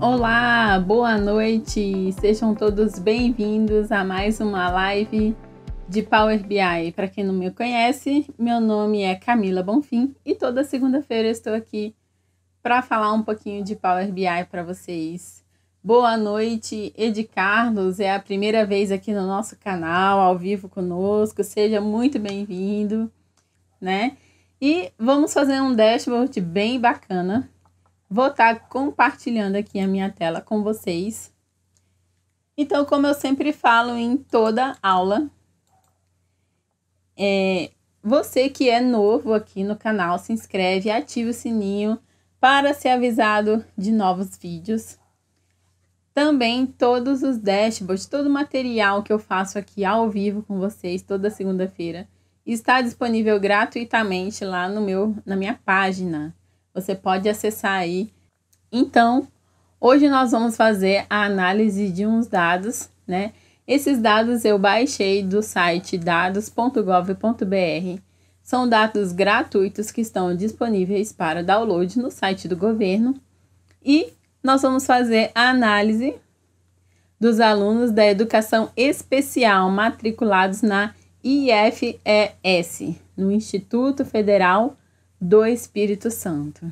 Olá, boa noite, sejam todos bem-vindos a mais uma live de Power BI. Para quem não me conhece, meu nome é Camila Bonfim e toda segunda-feira eu estou aqui para falar um pouquinho de Power BI para vocês. Boa noite, Ed Carlos, é a primeira vez aqui no nosso canal, ao vivo conosco, seja muito bem-vindo, né? E vamos fazer um dashboard bem bacana. Vou estar compartilhando aqui a minha tela com vocês. Então, como eu sempre falo em toda aula, você que é novo aqui no canal, se inscreve e ativa o sininho para ser avisado de novos vídeos. Também todos os dashboards, todo o material que eu faço aqui ao vivo com vocês toda segunda-feira está disponível gratuitamente lá na minha página. Você pode acessar aí. Então, hoje nós vamos fazer a análise de uns dados, né? Esses dados eu baixei do site dados.gov.br. São dados gratuitos que estão disponíveis para download no site do governo. E nós vamos fazer a análise dos alunos da educação especial matriculados na IFES, no Instituto Federal do Espírito Santo.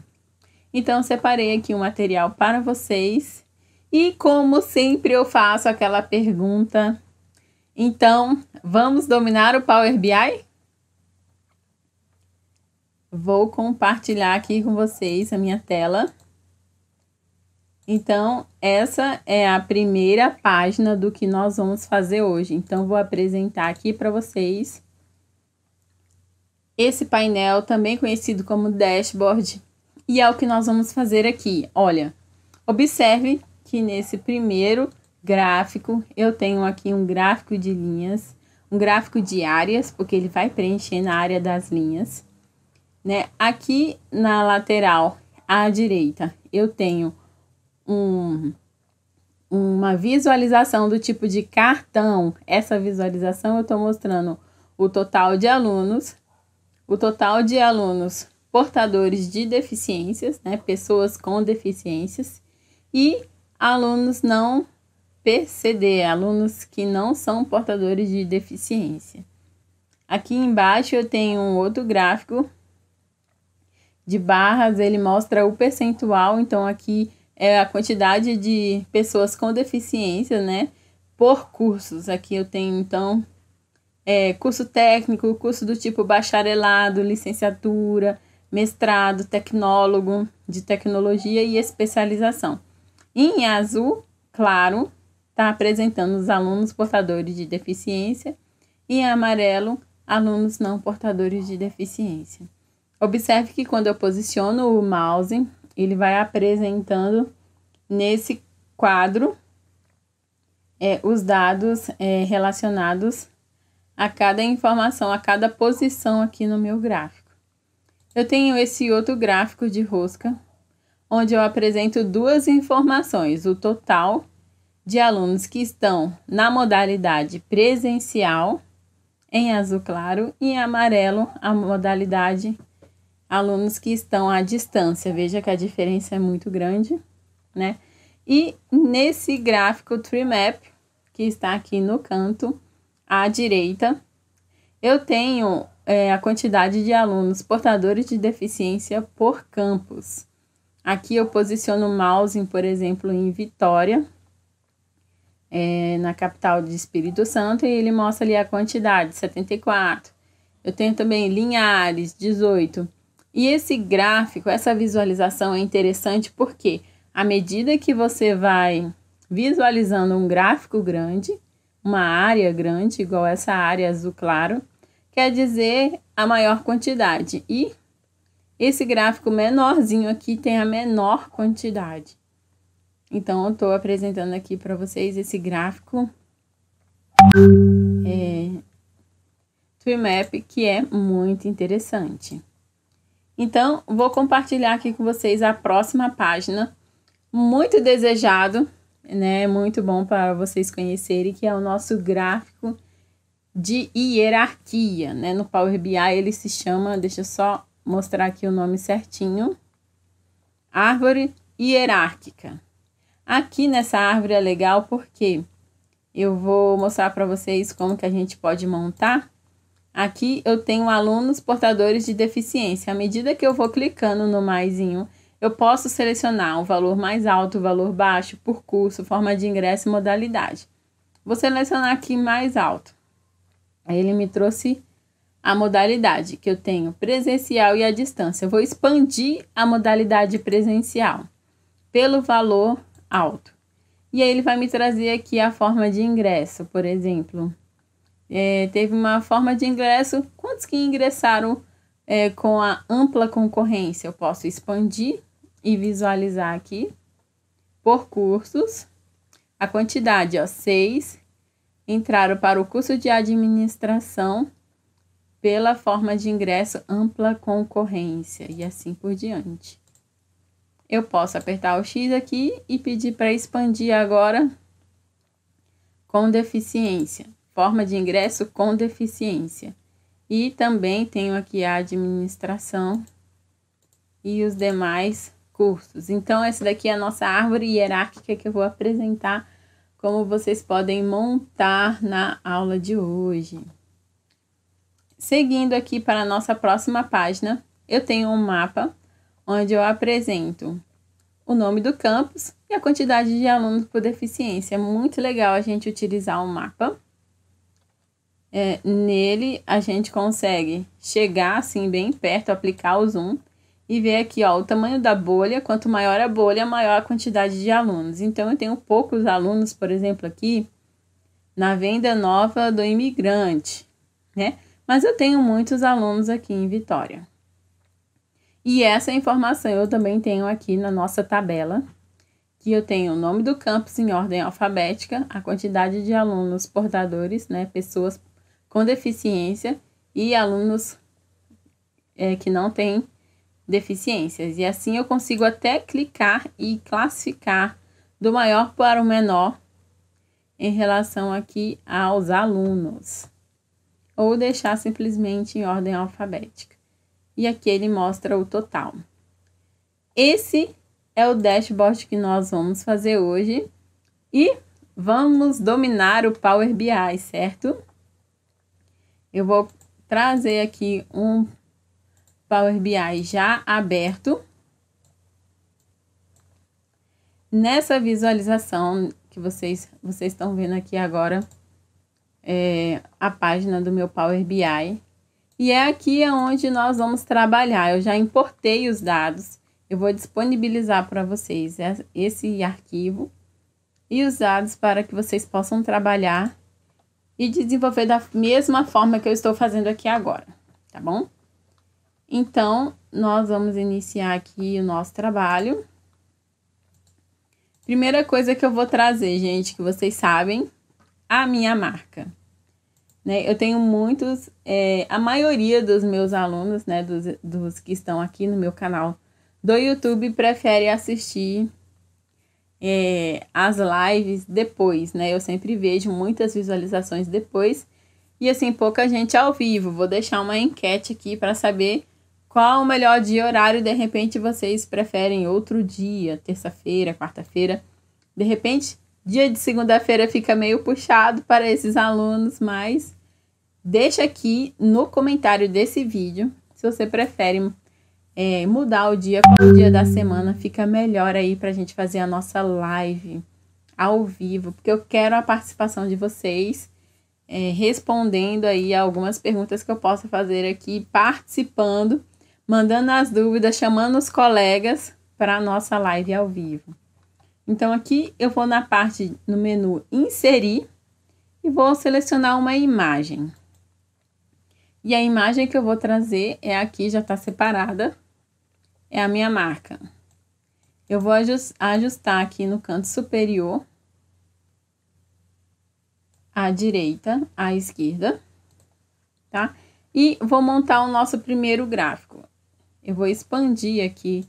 Então, separei aqui um material para vocês. E como sempre eu faço aquela pergunta, então, vamos dominar o Power BI? Vou compartilhar aqui com vocês a minha tela. Então, essa é a primeira página do que nós vamos fazer hoje. Então, vou apresentar aqui para vocês esse painel, também conhecido como dashboard, e é o que nós vamos fazer aqui. Olha, observe que nesse primeiro gráfico, eu tenho aqui um gráfico de linhas, um gráfico de áreas, porque ele vai preencher na área das linhas, né? Aqui na lateral à direita, eu tenho uma visualização do tipo de cartão. Essa visualização eu estou mostrando o total de alunos, portadores de deficiências, né, pessoas com deficiências, e alunos não PCD, alunos que não são portadores de deficiência. Aqui embaixo eu tenho um outro gráfico de barras, ele mostra o percentual, então aqui é a quantidade de pessoas com deficiência, né, por cursos. Aqui eu tenho, então, curso técnico, curso do tipo bacharelado, licenciatura, mestrado, tecnólogo de tecnologia e especialização. Em azul claro, está apresentando os alunos portadores de deficiência, e em amarelo, alunos não portadores de deficiência. Observe que quando eu posiciono o mouse, ele vai apresentando nesse quadro os dados relacionados a cada informação, a cada posição aqui no meu gráfico. Eu tenho esse outro gráfico de rosca, onde eu apresento duas informações: o total de alunos que estão na modalidade presencial, em azul claro, e em amarelo, a modalidade alunos que estão à distância. Veja que a diferença é muito grande, né? E nesse gráfico Tree Map, que está aqui no canto à direita, eu tenho a quantidade de alunos portadores de deficiência por campus. Aqui eu posiciono o mouse, por exemplo, em Vitória, na capital de Espírito Santo, e ele mostra ali a quantidade, 74. Eu tenho também Linhares, 18. E esse gráfico, essa visualização é interessante porque, à medida que você vai visualizando um gráfico grande, uma área grande, igual essa área azul claro, quer dizer a maior quantidade. E esse gráfico menorzinho aqui tem a menor quantidade. Então, eu estou apresentando aqui para vocês esse gráfico Tree Map, que é muito interessante. Então, vou compartilhar aqui com vocês a próxima página, muito desejado, né? Muito bom para vocês conhecerem, que é o nosso gráfico de hierarquia, né? No Power BI ele se chama, deixa eu só mostrar aqui o nome certinho, árvore hierárquica. Aqui nessa árvore é legal porque eu vou mostrar para vocês como que a gente pode montar. Aqui eu tenho alunos portadores de deficiência. À medida que eu vou clicando no maisinho, eu posso selecionar o valor mais alto, o valor baixo, por curso, forma de ingresso e modalidade. Vou selecionar aqui mais alto. Aí ele me trouxe a modalidade que eu tenho presencial e à distância. Eu vou expandir a modalidade presencial pelo valor alto. E aí ele vai me trazer aqui a forma de ingresso, por exemplo. Teve uma forma de ingresso, quantos que ingressaram com a ampla concorrência? Eu posso expandir e visualizar aqui por cursos. A quantidade, 6 entraram para o curso de administração pela forma de ingresso ampla concorrência e assim por diante. Eu posso apertar o X aqui e pedir para expandir agora com deficiência. Forma de ingresso com deficiência. E também tenho aqui a administração e os demais cursos. Então, essa daqui é a nossa árvore hierárquica que eu vou apresentar como vocês podem montar na aula de hoje. Seguindo aqui para a nossa próxima página, eu tenho um mapa onde eu apresento o nome do campus e a quantidade de alunos por deficiência. É muito legal a gente utilizar um mapa. Nele a gente consegue chegar assim bem perto, aplicar o zoom e ver aqui ó, o tamanho da bolha. Quanto maior a bolha, maior a quantidade de alunos. Então eu tenho poucos alunos, por exemplo, aqui na Venda Nova do Imigrante, né? Mas eu tenho muitos alunos aqui em Vitória. E essa informação eu também tenho aqui na nossa tabela, que eu tenho o nome do campus em ordem alfabética, a quantidade de alunos portadores, né, pessoas com deficiência e alunos que não têm deficiências. E assim eu consigo até clicar e classificar do maior para o menor em relação aqui aos alunos. Ou deixar simplesmente em ordem alfabética. E aqui ele mostra o total. Esse é o dashboard que nós vamos fazer hoje. E vamos dominar o Power BI, certo? Eu vou trazer aqui um Power BI já aberto. Nessa visualização que vocês estão vendo aqui agora, a página do meu Power BI. E é aqui onde nós vamos trabalhar. Eu já importei os dados. Eu vou disponibilizar para vocês esse arquivo e os dados para que vocês possam trabalhar e desenvolver da mesma forma que eu estou fazendo aqui agora, tá bom? Então, nós vamos iniciar aqui o nosso trabalho. Primeira coisa que eu vou trazer, gente, que vocês sabem, a minha marca. Né? Eu tenho muitos, a maioria dos meus alunos, né, dos que estão aqui no meu canal do YouTube, prefere assistir as lives depois, né? Eu sempre vejo muitas visualizações depois e assim, pouca gente ao vivo. Vou deixar uma enquete aqui para saber qual o melhor dia e horário. De repente vocês preferem outro dia, terça-feira, quarta-feira. De repente, dia de segunda-feira fica meio puxado para esses alunos, mas deixa aqui no comentário desse vídeo se você prefere mudar o dia, qual dia da semana fica melhor aí para a gente fazer a nossa live ao vivo, porque eu quero a participação de vocês, respondendo aí algumas perguntas que eu possa fazer aqui, participando, mandando as dúvidas, chamando os colegas para a nossa live ao vivo. Então aqui eu vou na parte, no menu inserir e vou selecionar uma imagem. E a imagem que eu vou trazer aqui, já está separada, é a minha marca. Eu vou ajustar aqui no canto superior, à direita, à esquerda, tá? E vou montar o nosso primeiro gráfico. Eu vou expandir aqui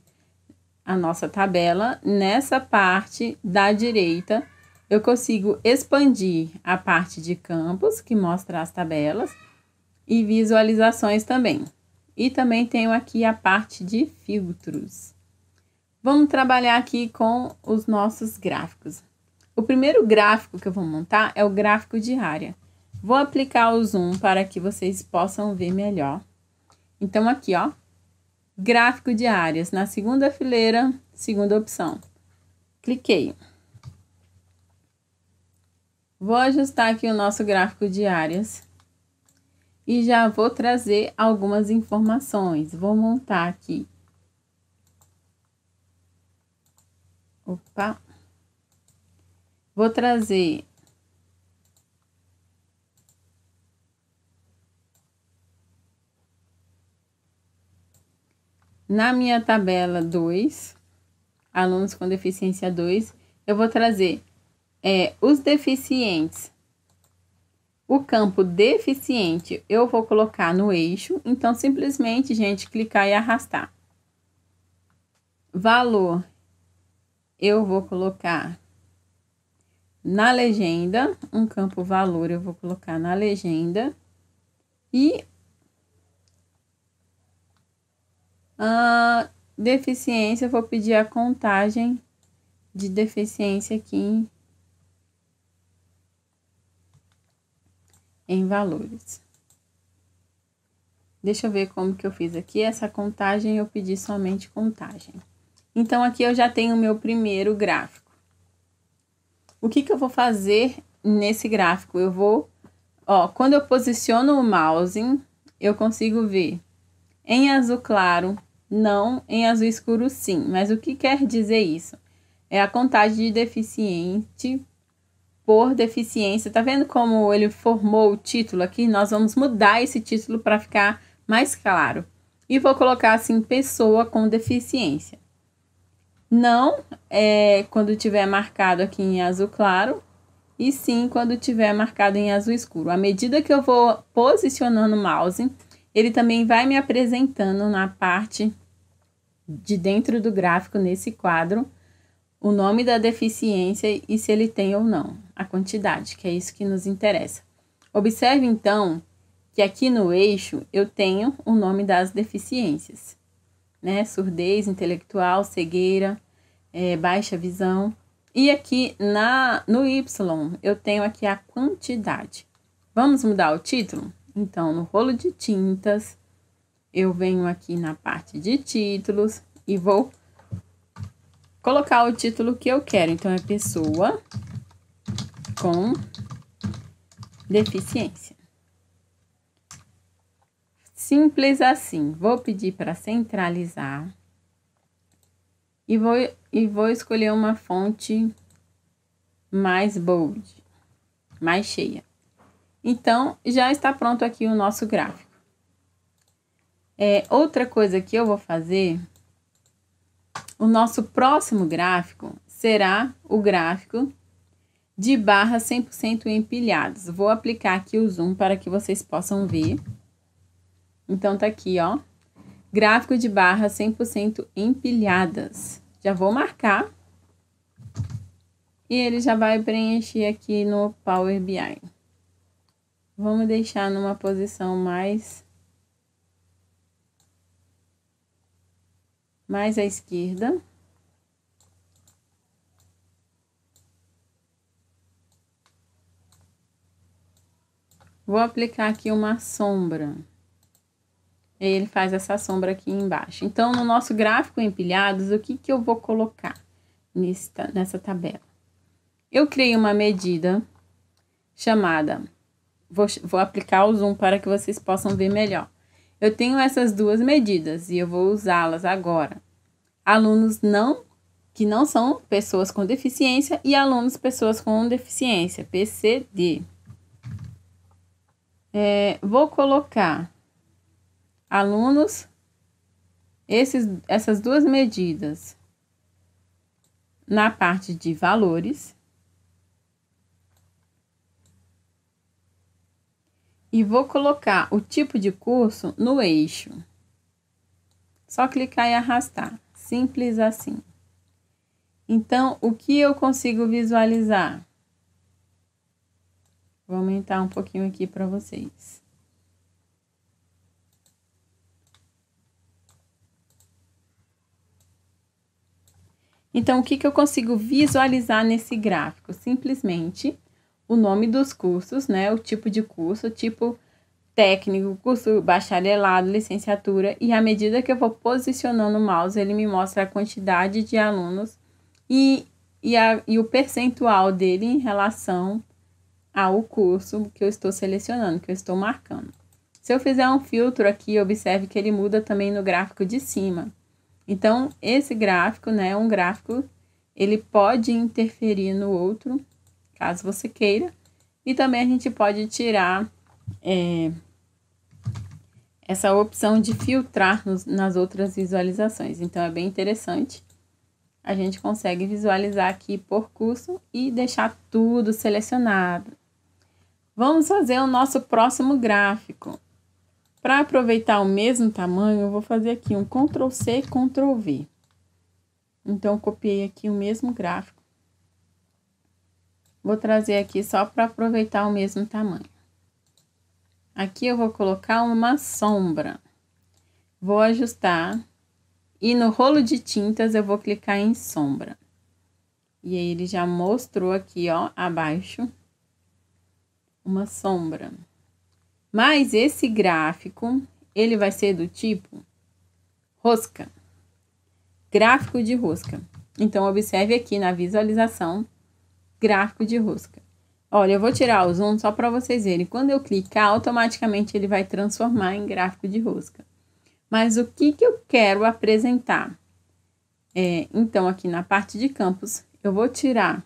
a nossa tabela. Nessa parte da direita, eu consigo expandir a parte de campos, que mostra as tabelas, e visualizações também. E também tenho aqui a parte de filtros. Vamos trabalhar aqui com os nossos gráficos. O primeiro gráfico que eu vou montar é o gráfico de área. Vou aplicar o zoom para que vocês possam ver melhor. Então, aqui, ó, gráfico de áreas. Na segunda fileira, segunda opção. Cliquei. Vou ajustar aqui o nosso gráfico de áreas. E já vou trazer algumas informações. Vou montar aqui. Opa. Vou trazer na minha tabela 2, alunos com deficiência 2, eu vou trazer os deficientes. O campo deficiente eu vou colocar no eixo, então simplesmente, gente, clicar e arrastar. Valor eu vou colocar na legenda, um campo valor eu vou colocar na legenda e a deficiência eu vou pedir a contagem de deficiência aqui em valores. Deixa eu ver como que eu fiz aqui. Essa contagem eu pedi somente contagem. Então, aqui eu já tenho o meu primeiro gráfico. O que que eu vou fazer nesse gráfico? Eu vou, quando eu posiciono o mouse, eu consigo ver em azul claro, não, em azul escuro sim. Mas o que quer dizer isso? É a contagem de deficiente por deficiência. Tá vendo como ele formou o título aqui? Nós vamos mudar esse título para ficar mais claro. E vou colocar assim, pessoa com deficiência. Não quando tiver marcado aqui em azul claro, e sim quando tiver marcado em azul escuro. À medida que eu vou posicionando o mouse, ele também vai me apresentando na parte de dentro do gráfico, nesse quadro, o nome da deficiência e se ele tem ou não, a quantidade, que é isso que nos interessa. Observe, então, que aqui no eixo eu tenho o nome das deficiências, né? Surdez intelectual, cegueira, baixa visão. E aqui no Y eu tenho aqui a quantidade. Vamos mudar o título? Então, no rolo de tintas, eu venho aqui na parte de títulos e vou colocar o título que eu quero. Então, é pessoa com deficiência. Simples assim. Vou pedir para centralizar. E vou escolher uma fonte mais bold, mais cheia. Então, já está pronto aqui o nosso gráfico. Outra coisa que eu vou fazer, o nosso próximo gráfico será o gráfico de barras 100% empilhadas. Vou aplicar aqui o zoom para que vocês possam ver. Então, tá aqui, ó. Gráfico de barras 100% empilhadas. Já vou marcar. E ele já vai preencher aqui no Power BI. Vamos deixar numa posição mais à esquerda. Vou aplicar aqui uma sombra. Ele faz essa sombra aqui embaixo. Então, no nosso gráfico empilhados, o que que eu vou colocar nessa tabela? Eu criei uma medida chamada... Vou aplicar o zoom para que vocês possam ver melhor. Eu tenho essas duas medidas e eu vou usá-las agora. Alunos que não são pessoas com deficiência e alunos pessoas com deficiência, PCD. Vou colocar alunos, essas duas medidas na parte de valores. E vou colocar o tipo de curso no eixo. Só clicar e arrastar. Simples assim. Então, o que eu consigo visualizar? Vou aumentar um pouquinho aqui para vocês. Então, o que eu consigo visualizar nesse gráfico? Simplesmente o nome dos cursos, né? O tipo de curso, tipo técnico, curso bacharelado, licenciatura. E à medida que eu vou posicionando o mouse, ele me mostra a quantidade de alunos e o percentual dele em relação ao curso que eu estou selecionando, que eu estou marcando. Se eu fizer um filtro aqui, observe que ele muda também no gráfico de cima. Então, esse gráfico, né, um gráfico, ele pode interferir no outro, caso você queira. E também a gente pode tirar essa opção de filtrar nas outras visualizações. Então, é bem interessante. A gente consegue visualizar aqui por curso e deixar tudo selecionado. Vamos fazer o nosso próximo gráfico. Para aproveitar o mesmo tamanho, eu vou fazer aqui um Ctrl+C, Ctrl+V. Então, copiei aqui o mesmo gráfico. Vou trazer aqui só para aproveitar o mesmo tamanho. Aqui eu vou colocar uma sombra. Vou ajustar. E no rolo de tintas eu vou clicar em sombra. E aí ele já mostrou aqui, ó, abaixo, uma sombra. Mas esse gráfico, ele vai ser do tipo rosca. Gráfico de rosca. Então, observe aqui na visualização, gráfico de rosca. Olha, eu vou tirar o zoom só para vocês verem. Quando eu clicar, automaticamente ele vai transformar em gráfico de rosca. Mas o que eu quero apresentar? Então, aqui na parte de campus, eu vou tirar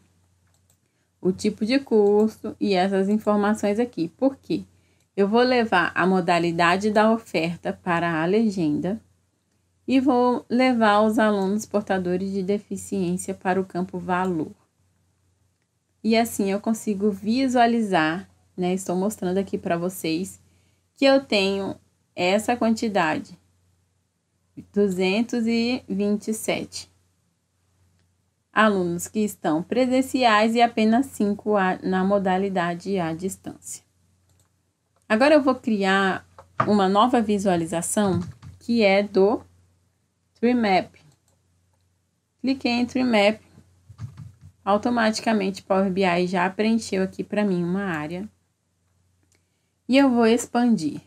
o tipo de curso e essas informações aqui. Por quê? Eu vou levar a modalidade da oferta para a legenda e vou levar os alunos portadores de deficiência para o campo valor. E assim eu consigo visualizar, né? Estou mostrando aqui para vocês que eu tenho essa quantidade, 227 alunos que estão presenciais e apenas 5 na modalidade à distância. Agora eu vou criar uma nova visualização que é do TreeMap. Cliquei em TreeMap, automaticamente Power BI já preencheu aqui para mim uma área. E eu vou expandir.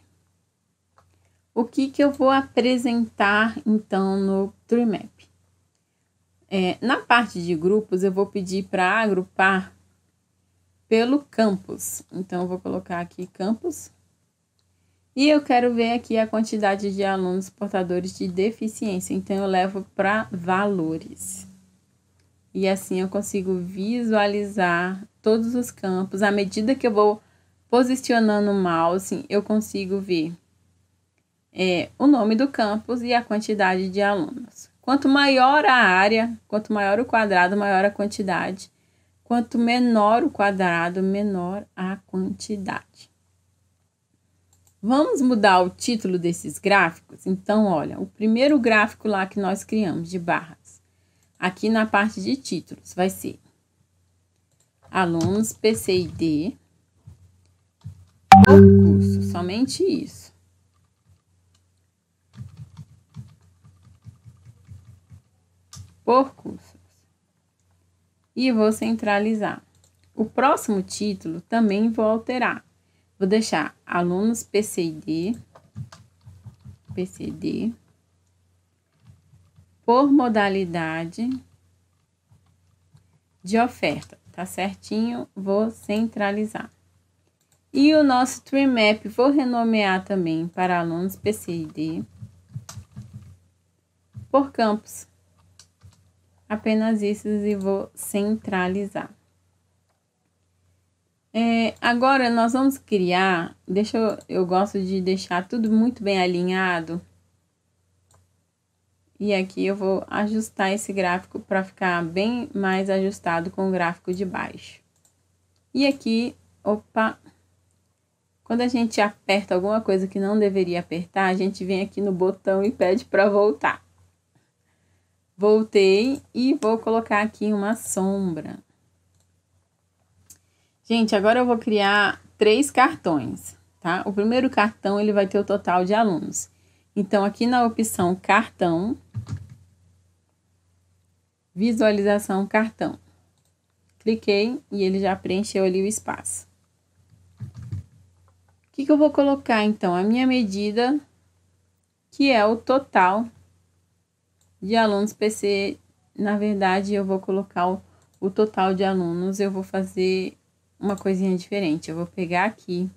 O que eu vou apresentar então no TreeMap? Na parte de grupos eu vou pedir para agrupar pelo campus. Então, eu vou colocar aqui campus. E eu quero ver aqui a quantidade de alunos portadores de deficiência. Então, eu levo para valores. E assim eu consigo visualizar todos os campos. À medida que eu vou posicionando o mouse, eu consigo ver o nome do campus e a quantidade de alunos. Quanto maior a área, quanto maior o quadrado, maior a quantidade. Quanto menor o quadrado, menor a quantidade. Vamos mudar o título desses gráficos? Então, olha, o primeiro gráfico lá que nós criamos de barras, aqui na parte de títulos, vai ser alunos PCD por curso, somente isso. Por cursos. E vou centralizar. O próximo título também vou alterar. Vou deixar alunos PCD por modalidade de oferta. Tá certinho? Vou centralizar. E o nosso TreeMap vou renomear também para alunos PCD por campus. Apenas isso e vou centralizar. Agora nós vamos criar, eu gosto de deixar tudo muito bem alinhado. E aqui eu vou ajustar esse gráfico para ficar bem mais ajustado com o gráfico de baixo. E aqui, quando a gente aperta alguma coisa que não deveria apertar, a gente vem aqui no botão e pede para voltar. Voltei e vou colocar aqui uma sombra. Gente, agora eu vou criar 3 cartões, tá? O primeiro cartão, ele vai ter o total de alunos. Então, aqui na opção cartão, visualização cartão. Cliquei e ele já preencheu ali o espaço. O que eu vou colocar então? A minha medida, que é o total de alunos PC. Na verdade, eu vou colocar o total de alunos. Eu vou fazer uma coisinha diferente. Eu vou pegar aqui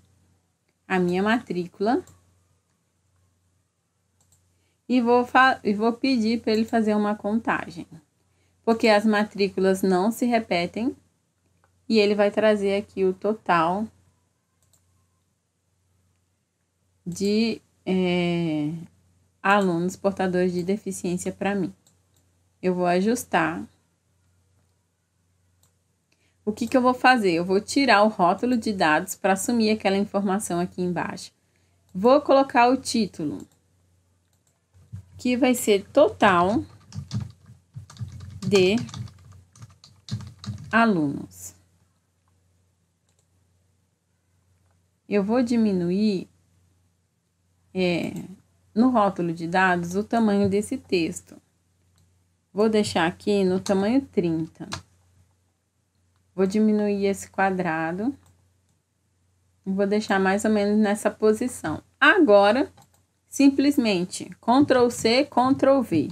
a minha matrícula e vou pedir para ele fazer uma contagem, porque as matrículas não se repetem, e ele vai trazer aqui o total de alunos portadores de deficiência para mim. Eu vou ajustar. O que eu vou fazer? Eu vou tirar o rótulo de dados para assumir aquela informação aqui embaixo. Vou colocar o título, que vai ser total de alunos. Eu vou diminuir no rótulo de dados o tamanho desse texto. Vou deixar aqui no tamanho 30. Vou diminuir esse quadrado. Vou deixar mais ou menos nessa posição. Agora, simplesmente Ctrl C, Ctrl V.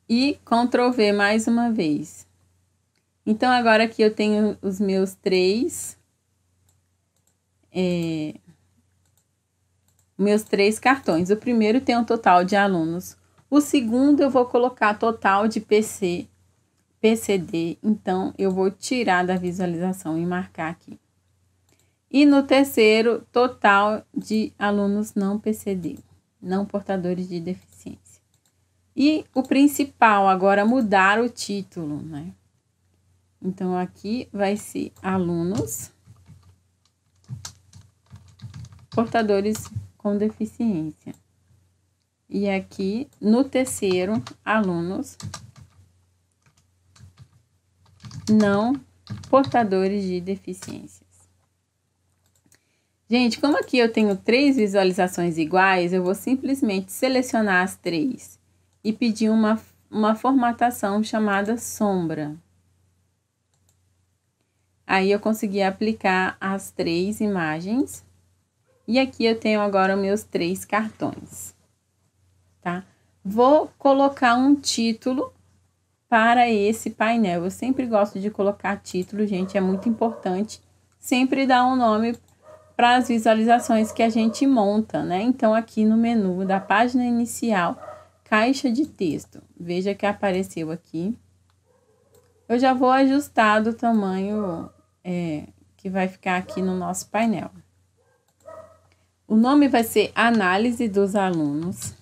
E Ctrl V mais uma vez. Então, agora aqui eu tenho os meus três cartões. O primeiro tem um total de alunos. O segundo eu vou colocar total de PCD. Então, eu vou tirar da visualização e marcar aqui. E no terceiro, total de alunos não PCD, não portadores de deficiência. E o principal, agora mudar o título, né? Então, aqui vai ser alunos portadores com deficiência. E aqui, no terceiro, alunos não portadores de deficiências. Gente, como aqui eu tenho 3 visualizações iguais, eu vou simplesmente selecionar as 3 e pedir uma formatação chamada sombra. Aí eu consegui aplicar as 3 imagens. E aqui eu tenho agora meus 3 cartões, tá? Vou colocar um título para esse painel. Eu sempre gosto de colocar título, gente, é muito importante. Sempre dar um nome para as visualizações que a gente monta, né? Então, aqui no menu da página inicial, caixa de texto. Veja que apareceu aqui. Eu já vou ajustar do tamanho que vai ficar aqui no nosso painel. O nome vai ser Análise dos Alunos.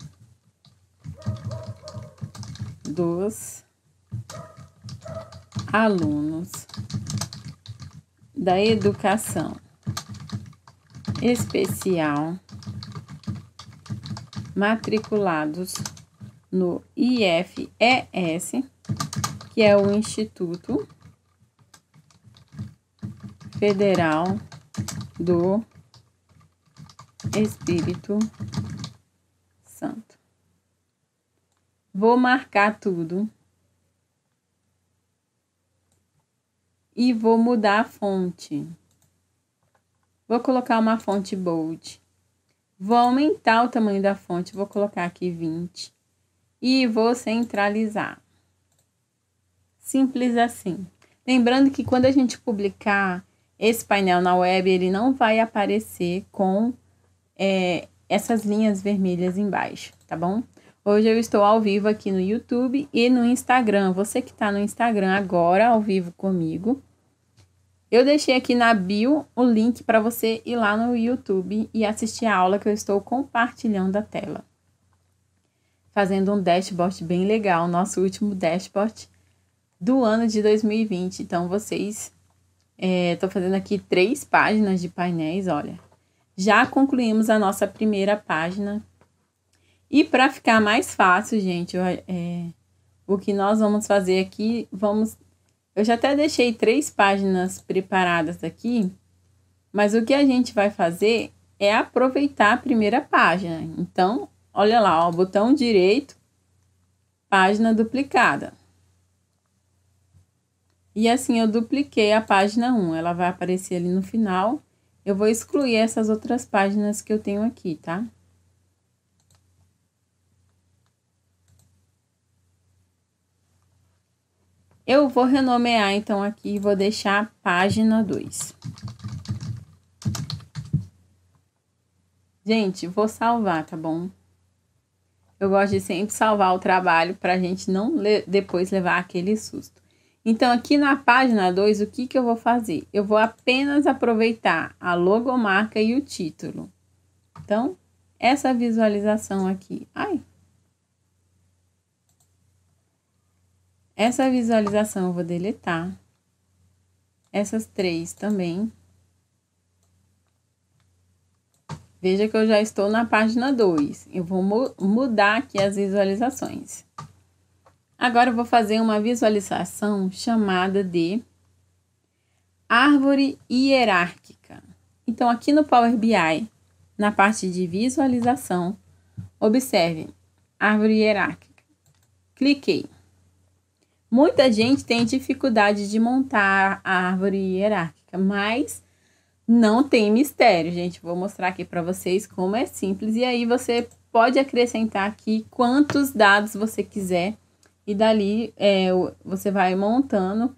Da Educação Especial matriculados no IFES, que é o Instituto Federal do Espírito Santo. Vou marcar tudo e vou mudar a fonte. Vou colocar uma fonte bold. Vou aumentar o tamanho da fonte, vou colocar aqui 20 e vou centralizar. Simples assim. Lembrando que quando a gente publicar esse painel na web, ele não vai aparecer com essas linhas vermelhas embaixo, tá bom? Hoje eu estou ao vivo aqui no YouTube e no Instagram. Você que está no Instagram agora, ao vivo comigo, eu deixei aqui na bio o link para você ir lá no YouTube e assistir a aula que eu estou compartilhando a tela. Fazendo um dashboard bem legal, nosso último dashboard do ano de 2020. Então, vocês, estou fazendo aqui 3 páginas de painéis, olha. Já concluímos a nossa primeira página. E para ficar mais fácil, gente, o que nós vamos fazer aqui, eu já até deixei 3 páginas preparadas aqui, mas o que a gente vai fazer é aproveitar a primeira página. Então, olha lá, ó, botão direito, página duplicada. E assim eu dupliquei a página 1, ela vai aparecer ali no final. Eu vou excluir essas outras páginas que eu tenho aqui, tá? Eu vou renomear então aqui, vou deixar página 2. Gente, vou salvar, tá bom? Eu gosto de sempre salvar o trabalho para a gente não depois levar aquele susto. Então, aqui na página 2, o que eu vou fazer? Eu vou apenas aproveitar a logomarca e o título. Então, essa visualização aqui. Essa visualização eu vou deletar. Essas 3 também. Veja que eu já estou na página 2. Eu vou mudar aqui as visualizações. Agora eu vou fazer uma visualização chamada de árvore hierárquica. Então, aqui no Power BI, na parte de visualização, observe, árvore hierárquica. Cliquei. Muita gente tem dificuldade de montar a árvore hierárquica, mas não tem mistério, gente. Vou mostrar aqui para vocês como é simples. E aí você pode acrescentar aqui quantos dados você quiser. E dali você vai montando,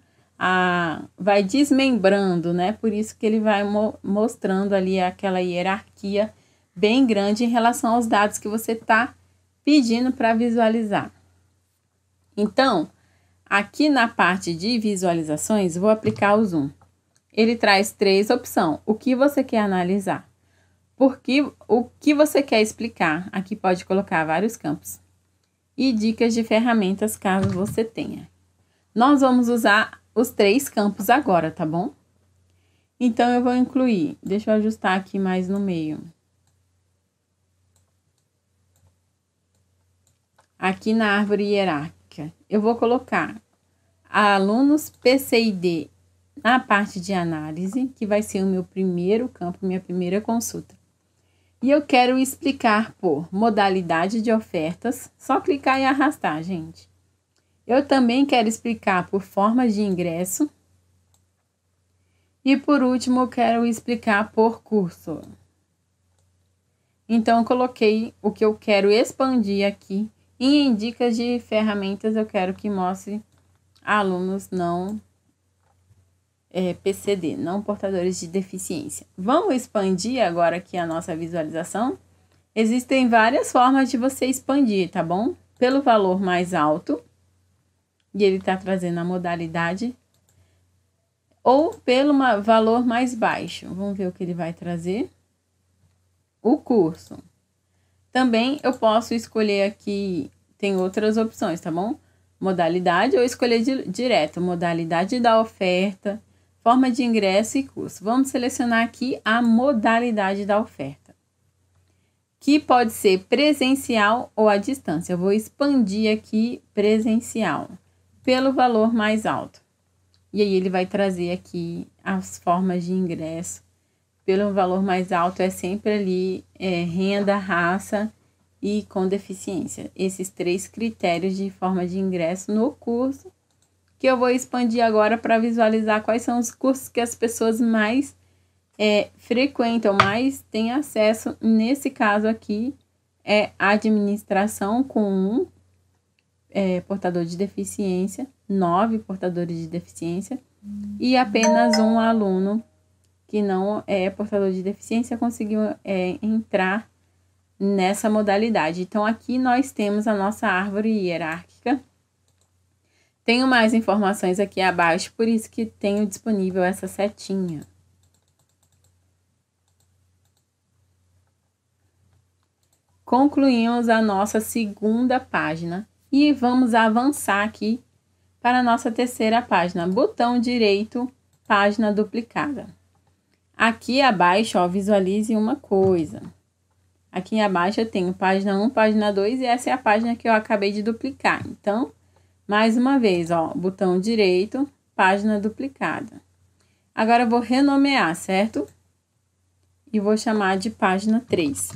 vai desmembrando, né? Por isso que ele vai mostrando ali aquela hierarquia bem grande em relação aos dados que você está pedindo para visualizar. Então, aqui na parte de visualizações, vou aplicar o zoom. Ele traz 3 opções. O que você quer analisar? O que você quer explicar? Aqui pode colocar vários campos. E dicas de ferramentas, caso você tenha. Nós vamos usar os 3 campos agora, tá bom? Então, eu vou incluir. Deixa eu ajustar aqui mais no meio. Aqui na árvore hierárquica, eu vou colocar alunos PCID na parte de análise, que vai ser o meu primeiro campo, minha primeira consulta. E eu quero explicar por modalidade de ofertas, só clicar e arrastar, gente. Eu também quero explicar por forma de ingresso. E por último, eu quero explicar por curso. Então, eu coloquei o que eu quero expandir aqui. E em dicas de ferramentas, eu quero que mostre alunos não PCD, não portadores de deficiência. Vamos expandir agora aqui a nossa visualização? Existem várias formas de você expandir, tá bom? Pelo valor mais alto, e ele está trazendo a modalidade, ou pelo valor mais baixo. Vamos ver o que ele vai trazer. O curso. Também eu posso escolher aqui, tem outras opções, tá bom? Modalidade ou escolher direto, modalidade da oferta, forma de ingresso e curso. Vamos selecionar aqui a modalidade da oferta, que pode ser presencial ou à distância. Eu vou expandir aqui presencial, pelo valor mais alto. E aí ele vai trazer aqui as formas de ingresso. Pelo valor mais alto é sempre ali renda, raça e com deficiência. Esses 3 critérios de forma de ingresso no curso, que eu vou expandir agora para visualizar quais são os cursos que as pessoas mais frequentam, mais têm acesso. Nesse caso aqui, é administração com 1 portador de deficiência, 9 portadores de deficiência e apenas 1 aluno que não é portador de deficiência conseguiu entrar nessa modalidade. Então, aqui nós temos a nossa árvore hierárquica. Tenho mais informações aqui abaixo, por isso que tenho disponível essa setinha. Concluímos a nossa segunda página e vamos avançar aqui para a nossa terceira página. Botão direito, página duplicada. Aqui abaixo, ó, visualize uma coisa. Aqui abaixo eu tenho página 1, página 2 e essa é a página que eu acabei de duplicar. Então, mais uma vez, ó, botão direito, página duplicada. Agora eu vou renomear, certo? E vou chamar de página 3.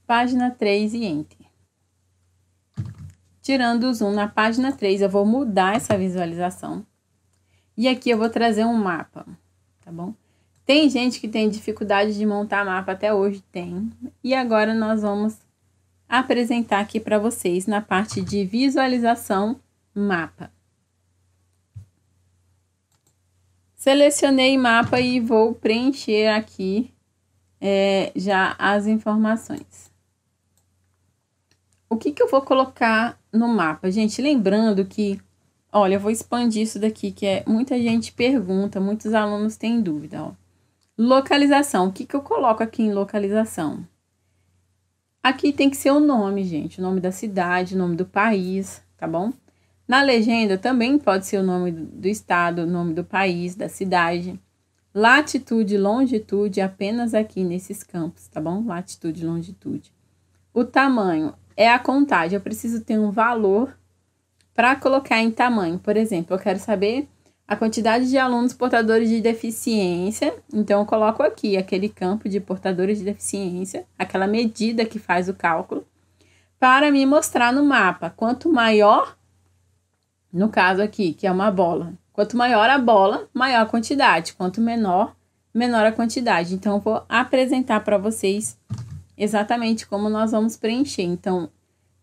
página 3 e Enter. Tirando o zoom na página 3, eu vou mudar essa visualização. E aqui eu vou trazer um mapa, tá bom? Tem gente que tem dificuldade de montar mapa, até hoje tem. E agora nós vamos apresentar aqui para vocês na parte de visualização mapa. Selecionei mapa e vou preencher aqui já as informações. O que eu vou colocar no mapa? Gente, lembrando que, olha, eu vou expandir isso daqui, que muita gente pergunta, muitos alunos têm dúvida, ó. Localização, o que eu coloco aqui em localização? Aqui tem que ser o nome, gente, o nome da cidade, o nome do país, tá bom? Na legenda também pode ser o nome do estado, o nome do país, da cidade. Latitude e longitude apenas aqui nesses campos, tá bom? Latitude e longitude. O tamanho é a contagem, eu preciso ter um valor para colocar em tamanho. Por exemplo, eu quero saber a quantidade de alunos portadores de deficiência, então eu coloco aqui aquele campo de portadores de deficiência, aquela medida que faz o cálculo, para me mostrar no mapa. Quanto maior, no caso aqui, que é uma bola, quanto maior a bola, maior a quantidade, quanto menor, menor a quantidade. Então eu vou apresentar para vocês exatamente como nós vamos preencher. Então,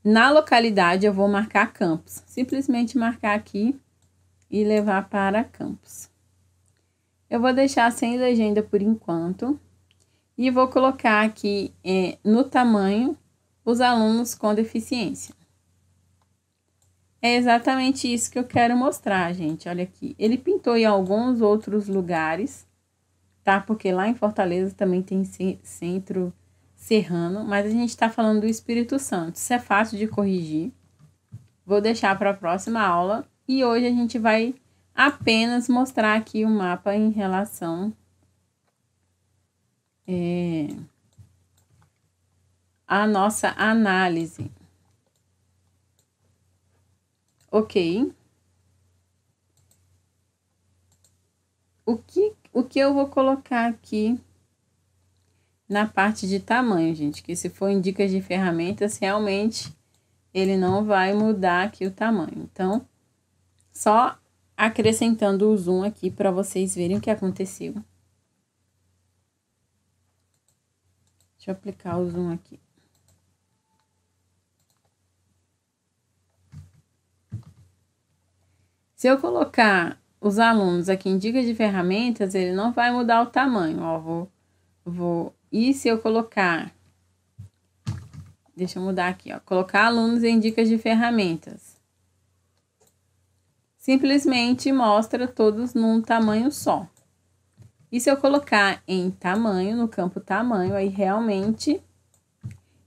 na localidade eu vou marcar campos, simplesmente marcar aqui e levar para campos. Eu vou deixar sem legenda por enquanto e vou colocar aqui no tamanho os alunos com deficiência. É exatamente isso que eu quero mostrar, gente. Olha aqui, ele pintou em alguns outros lugares, tá? Porque lá em Fortaleza também tem centro serrano, mas a gente tá falando do Espírito Santo. Isso é fácil de corrigir. Vou deixar para a próxima aula. E hoje a gente vai apenas mostrar aqui o mapa em relação à nossa análise. Ok? O que eu vou colocar aqui na parte de tamanho, gente? Que se for em dicas de ferramentas, realmente ele não vai mudar aqui o tamanho. Então, só acrescentando o zoom aqui para vocês verem o que aconteceu. Deixa eu aplicar o zoom aqui. Se eu colocar os alunos aqui em dicas de ferramentas, ele não vai mudar o tamanho, ó. E se eu colocar, deixa eu mudar aqui, ó, colocar alunos em dicas de ferramentas. Simplesmente mostra todos num tamanho só. E se eu colocar em tamanho, no campo tamanho, aí realmente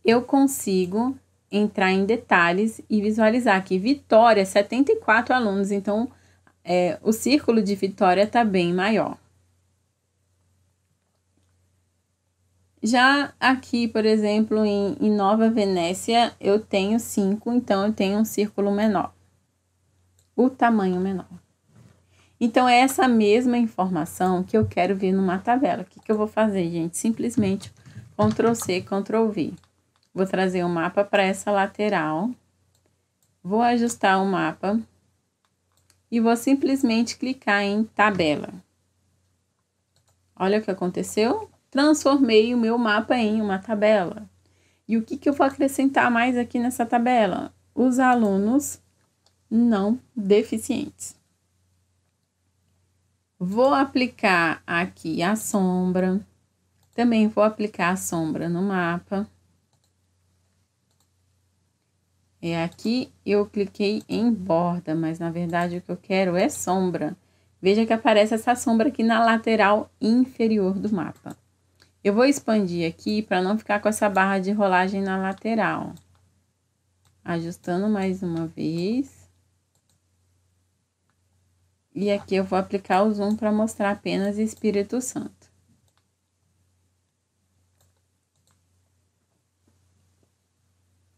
eu consigo entrar em detalhes e visualizar aqui. Vitória, 74 alunos, então o círculo de Vitória tá bem maior. Já aqui, por exemplo, em Nova Venécia, eu tenho 5, então eu tenho um círculo menor. O tamanho menor. Então, é essa mesma informação que eu quero ver numa tabela. O que eu vou fazer, gente? Simplesmente Ctrl+C, Ctrl+V. Vou trazer o mapa para essa lateral. Vou ajustar o mapa. E vou simplesmente clicar em tabela. Olha o que aconteceu. Transformei o meu mapa em uma tabela. E o que eu vou acrescentar mais aqui nessa tabela? Os alunos não deficientes. Vou aplicar aqui a sombra. Também vou aplicar a sombra no mapa. Aqui eu cliquei em borda, mas na verdade o que eu quero é sombra. Veja que aparece essa sombra aqui na lateral inferior do mapa. Eu vou expandir aqui para não ficar com essa barra de rolagem na lateral. Ajustando mais uma vez. E aqui eu vou aplicar o zoom para mostrar apenas Espírito Santo.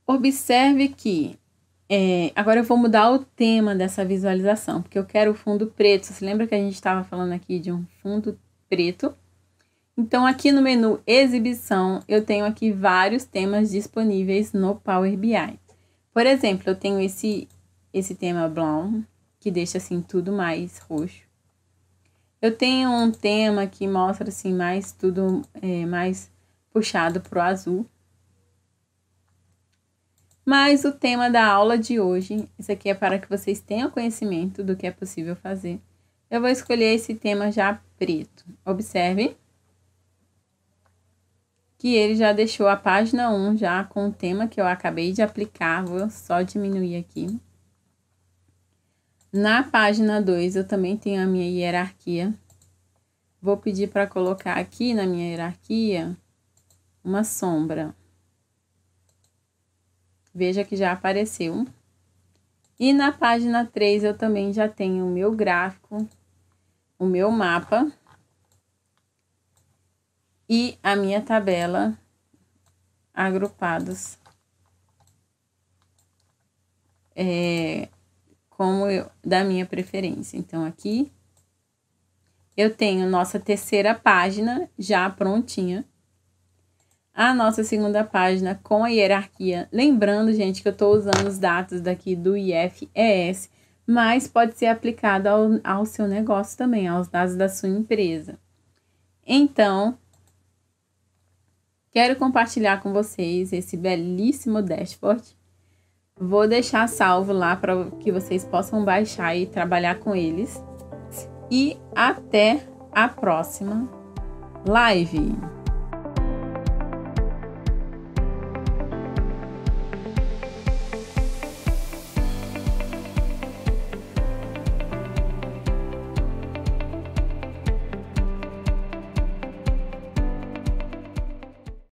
Observe que agora eu vou mudar o tema dessa visualização, porque eu quero o fundo preto. Você lembra que a gente estava falando aqui de um fundo preto? Então, aqui no menu Exibição, eu tenho aqui vários temas disponíveis no Power BI. Por exemplo, eu tenho esse tema Brown, que deixa assim tudo mais roxo. Eu tenho um tema que mostra assim mais tudo mais puxado para o azul. Mas o tema da aula de hoje, isso aqui é para que vocês tenham conhecimento do que é possível fazer. Eu vou escolher esse tema já preto. Observe que ele já deixou a página 1 já com o tema que eu acabei de aplicar. Vou só diminuir aqui. Na página 2 eu também tenho a minha hierarquia. Vou pedir para colocar aqui na minha hierarquia uma sombra. Veja que já apareceu. E na página 3 eu também já tenho o meu gráfico, o meu mapa e a minha tabela agrupados da minha preferência. Então, aqui eu tenho nossa terceira página já prontinha. A nossa segunda página com a hierarquia. Lembrando, gente, que eu estou usando os dados daqui do IFES, mas pode ser aplicado ao seu negócio também, aos dados da sua empresa. Então, quero compartilhar com vocês esse belíssimo dashboard. Vou deixar salvo lá para que vocês possam baixar e trabalhar com eles. E até a próxima live!